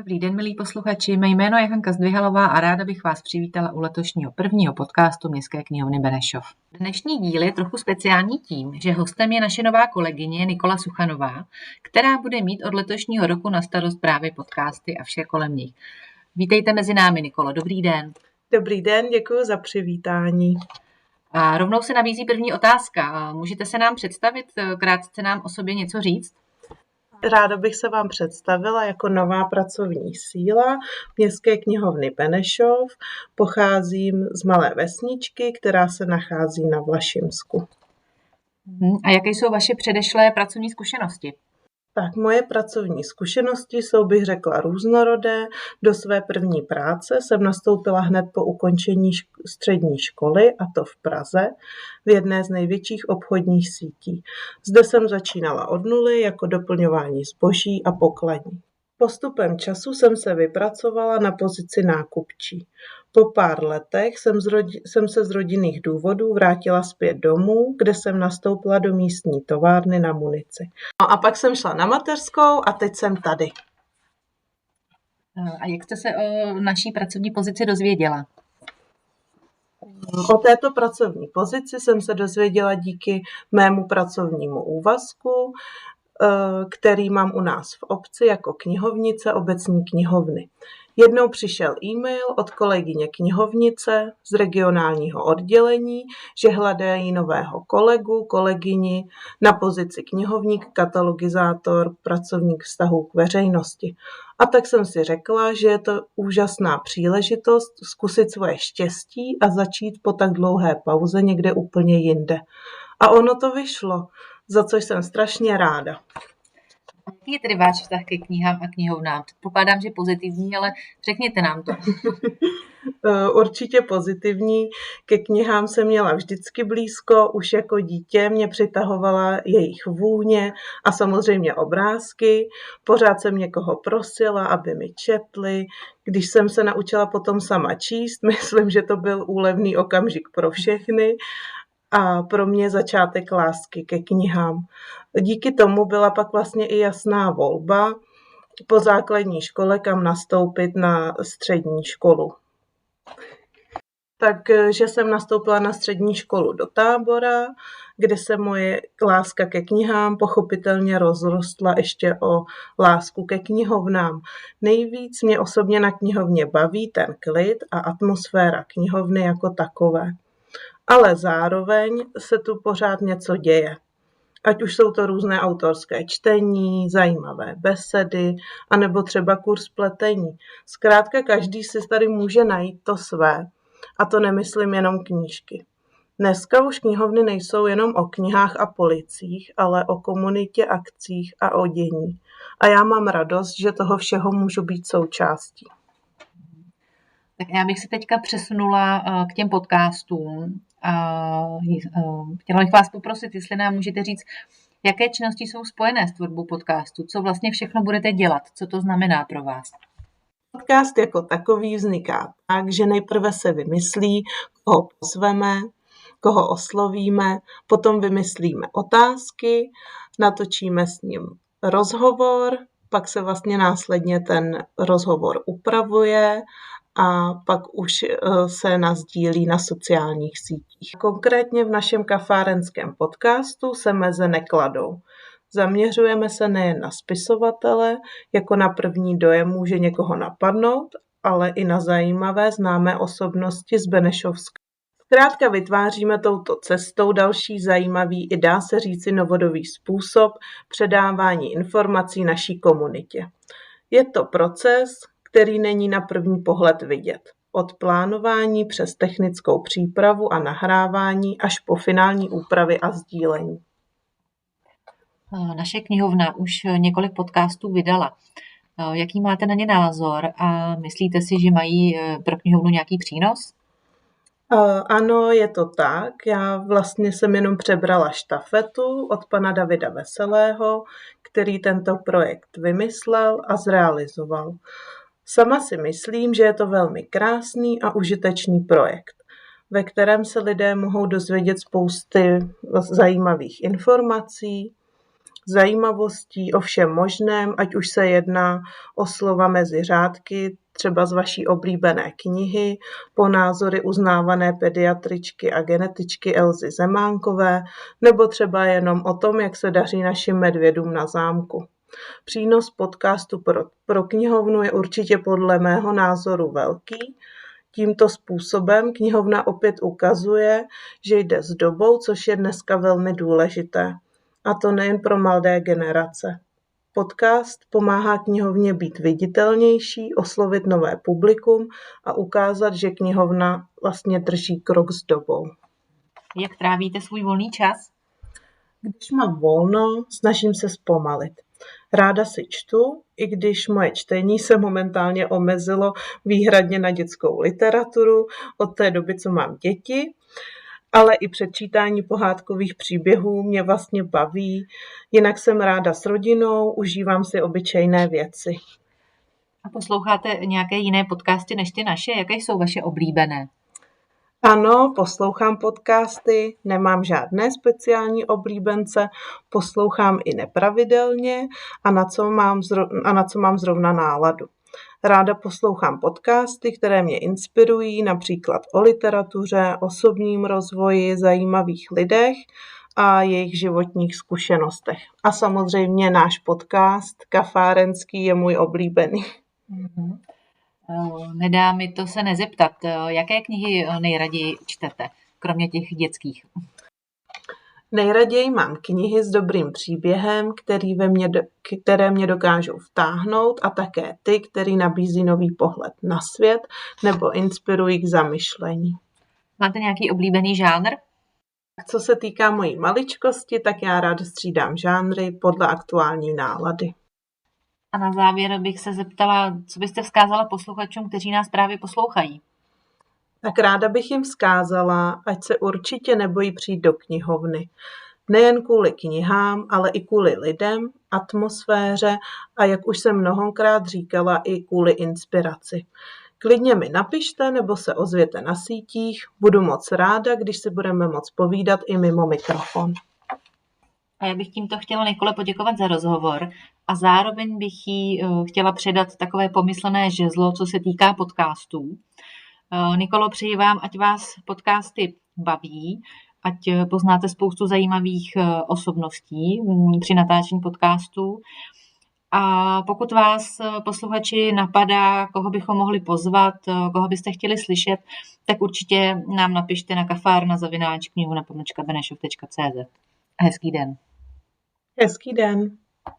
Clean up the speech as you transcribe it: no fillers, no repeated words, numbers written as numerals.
Dobrý den, milí posluchači. Mé jméno je Hanka Zdvihalová a ráda bych vás přivítala u letošního prvního podcastu Městské knihovny Benešov. Dnešní díl je trochu speciální tím, že hostem je naše nová kolegyně Nikola Suchanová, která bude mít od letošního roku na starost právě podcasty a vše kolem nich. Vítejte mezi námi, Nikolo. Dobrý den. Dobrý den, děkuji za přivítání. A rovnou se nabízí první otázka. Můžete se nám představit, krátce nám o sobě něco říct? Ráda bych se vám představila jako nová pracovní síla Městské knihovny Benešov. Pocházím z malé vesničky, která se nachází na Vlašimsku. A jaké jsou vaše předešlé pracovní zkušenosti? Tak moje pracovní zkušenosti jsou, bych řekla, různorodé. Do své první práce jsem nastoupila hned po ukončení střední školy, a to v Praze, v jedné z největších obchodních sítí. Zde jsem začínala od nuly jako doplňování zboží a pokladní. Postupem času jsem se vypracovala na pozici nákupčí. Po pár letech jsem se z rodinných důvodů vrátila zpět domů, kde jsem nastoupila do místní továrny na munici. No a pak jsem šla na mateřskou a teď jsem tady. A jak jste se o naší pracovní pozici dozvěděla? O této pracovní pozici jsem se dozvěděla díky mému pracovnímu úvazku, který mám u nás v obci jako knihovnice obecní knihovny. Jednou přišel e-mail od kolegyně knihovnice z regionálního oddělení, že hledají nového kolegyni na pozici knihovník, katalogizátor, pracovník vztahů k veřejnosti. A tak jsem si řekla, že je to úžasná příležitost zkusit svoje štěstí a začít po tak dlouhé pauze někde úplně jinde. A ono to vyšlo, za což jsem strašně ráda. Jaký je tedy váš vztah ke knihám a knihovnám? Předpokládám, že pozitivní, ale řekněte nám to. Určitě pozitivní. Ke knihám jsem měla vždycky blízko, už jako dítě mě přitahovala jejich vůně a samozřejmě obrázky. Pořád jsem někoho prosila, aby mi četli. Když jsem se naučila potom sama číst, myslím, že to byl úlevný okamžik pro všechny. A pro mě začátek lásky ke knihám. Díky tomu byla pak vlastně i jasná volba po základní škole, kam nastoupit na střední školu. Takže jsem nastoupila na střední školu do Tábora, kde se moje láska ke knihám pochopitelně rozrostla ještě o lásku ke knihovnám. Nejvíc mě osobně na knihovně baví ten klid a atmosféra knihovny jako takové. Ale zároveň se tu pořád něco děje. Ať už jsou to různé autorské čtení, zajímavé besedy, anebo třeba kurz pletení. Zkrátka každý si tady může najít to své. A to nemyslím jenom knížky. Dneska už knihovny nejsou jenom o knihách a policích, ale o komunitě, akcích a o dění. A já mám radost, že toho všeho můžu být součástí. Tak já bych se teďka přesunula k těm podcastům. Chtěla bych vás poprosit, jestli nám můžete říct, jaké činnosti jsou spojené s tvorbou podcastu, co vlastně všechno budete dělat, co to znamená pro vás. Podcast jako takový vzniká tak, že nejprve se vymyslí, koho pozveme, koho oslovíme, potom vymyslíme otázky, natočíme s ním rozhovor, pak se vlastně následně ten rozhovor upravuje a pak už se nasdílí na sociálních sítích. Konkrétně v našem kafárenském podcastu se meze nekladou. Zaměřujeme se nejen na spisovatele, jako na první dojem může někoho napadnout, ale i na zajímavé známé osobnosti z Benešovska. Zkrátka vytváříme touto cestou další zajímavý i dá se říci novodobý způsob předávání informací naší komunitě. Je to proces, který není na první pohled vidět. Od plánování přes technickou přípravu a nahrávání až po finální úpravy a sdílení. Naše knihovna už několik podcastů vydala. Jaký máte na ně názor a myslíte si, že mají pro knihovnu nějaký přínos? Ano, je to tak. Já vlastně jsem jenom přebrala štafetu od pana Davida Veselého, který tento projekt vymyslel a zrealizoval. Sama si myslím, že je to velmi krásný a užitečný projekt, ve kterém se lidé mohou dozvědět spousty zajímavých informací, zajímavostí o všem možném, ať už se jedná o slova mezi řádky, třeba z vaší oblíbené knihy, po názory uznávané pediatričky a genetičky Elzy Zemánkové, nebo třeba jenom o tom, jak se daří našim medvědům na zámku. Přínos podcastu pro knihovnu je určitě podle mého názoru velký. Tímto způsobem knihovna opět ukazuje, že jde s dobou, což je dneska velmi důležité. A to nejen pro mladé generace. Podcast pomáhá knihovně být viditelnější, oslovit nové publikum a ukázat, že knihovna vlastně drží krok s dobou. Jak trávíte svůj volný čas? Když mám volno, snažím se zpomalit. Ráda si čtu, i když moje čtení se momentálně omezilo výhradně na dětskou literaturu od té doby, co mám děti, ale i předčítání pohádkových příběhů mě vlastně baví. Jinak jsem ráda s rodinou, užívám si obyčejné věci. A posloucháte nějaké jiné podcasty než ty naše? Jaké jsou vaše oblíbené? Ano, poslouchám podcasty, nemám žádné speciální oblíbence, poslouchám i nepravidelně a na co mám zrovna náladu. Ráda poslouchám podcasty, které mě inspirují, například o literatuře, osobním rozvoji, zajímavých lidech a jejich životních zkušenostech. A samozřejmě náš podcast Kafárenský je můj oblíbený. Mm-hmm. Nedá mi to se nezeptat. Jaké knihy nejraději čtete, kromě těch dětských? Nejraději mám knihy s dobrým příběhem, které mě dokážou vtáhnout, a také ty, které nabízí nový pohled na svět nebo inspirují k zamyšlení. Máte nějaký oblíbený žánr? Co se týká mojí maličkosti, tak já ráda střídám žánry podle aktuální nálady. A na závěr bych se zeptala, co byste vzkázala posluchačům, kteří nás právě poslouchají? Tak ráda bych jim vzkázala, ať se určitě nebojí přijít do knihovny. Nejen kvůli knihám, ale i kvůli lidem, atmosféře a, jak už jsem mnohokrát říkala, i kvůli inspiraci. Klidně mi napište nebo se ozvěte na sítích. Budu moc ráda, když si budeme moc povídat i mimo mikrofon. A já bych tímto chtěla Nikole poděkovat za rozhovor a zároveň bych jí chtěla předat takové pomyslené žezlo, co se týká podcastů. Nikolo, přeji vám, ať vás podcasty baví, ať poznáte spoustu zajímavých osobností při natáčení podcastů. A pokud vás, posluchači, napadá, koho bychom mohli pozvat, koho byste chtěli slyšet, tak určitě nám napište na kafárna@knihovna.benešov.cz. Hezký den. Hezký den.